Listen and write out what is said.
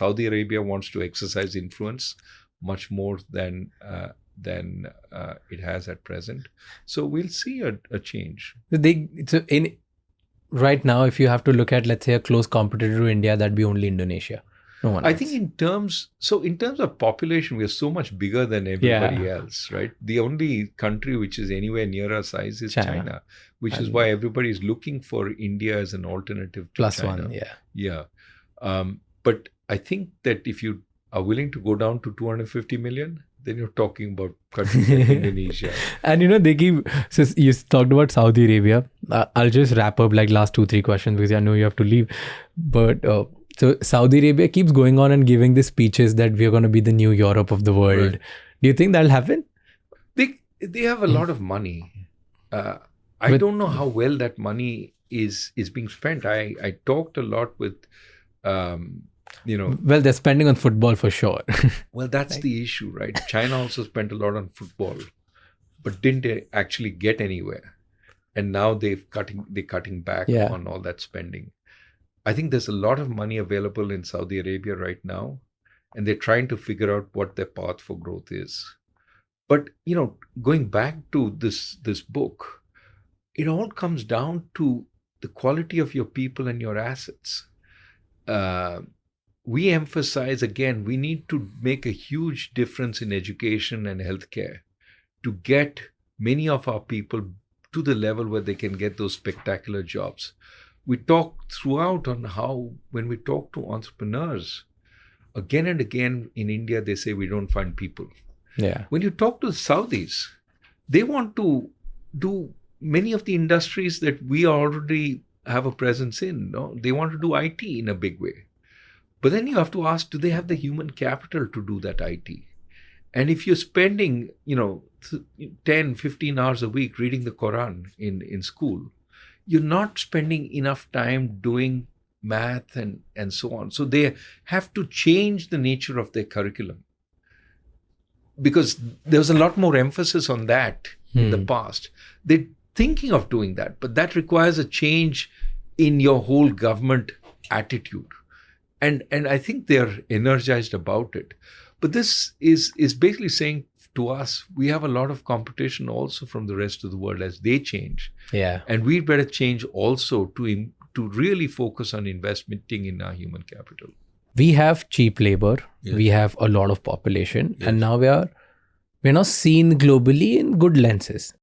Saudi Arabia wants to exercise influence much more than it has at present. So we'll see a change. Right now, if you have to look at, let's say, a close competitor to India, that'd be only Indonesia. No one else. I think in terms of population, we are so much bigger than everybody else, right? The only country which is anywhere near our size is China, which is why everybody is looking for India as an alternative to plus China. one, Yeah. But I think that if you are willing to go down to 250 million, then you're talking about countries like Indonesia. And so you talked about Saudi Arabia. I'll just wrap up like last 2-3 questions because I know you have to leave. But so Saudi Arabia keeps going on and giving these speeches that we're going to be the new Europe of the world. Right. Do you think that'll happen? They have a lot of money. I don't know how well that money is being spent. I talked a lot with, Well, they're spending on football for sure. Well, that's the issue, right? China also spent a lot on football, but didn't actually get anywhere. And now they're cutting back on all that spending. I think there's a lot of money available in Saudi Arabia right now, and they're trying to figure out what their path for growth is. But, going back to this book, it all comes down to the quality of your people and your assets. We emphasize, again, we need to make a huge difference in education and healthcare to get many of our people to the level where they can get those spectacular jobs. We talk throughout on how, when we talk to entrepreneurs, again and again in India, they say we don't find people. Yeah. When you talk to the Saudis, they want to do many of the industries that we already have a presence in. No? They want to do IT in a big way. But then you have to ask, do they have the human capital to do that IT? And if you're spending, 10, 15 hours a week reading the Quran in school, you're not spending enough time doing math and so on. So they have to change the nature of their curriculum. Because there was a lot more emphasis on that in the past. They're thinking of doing that, but that requires a change in your whole government attitude. And I think they're energized about it. But this is basically saying to us, we have a lot of competition also from the rest of the world as they change. Yeah. And we better change also to really focus on investing in our human capital. We have cheap labor. Yes. We have a lot of population. Yes. And now we're now seen globally in good lenses.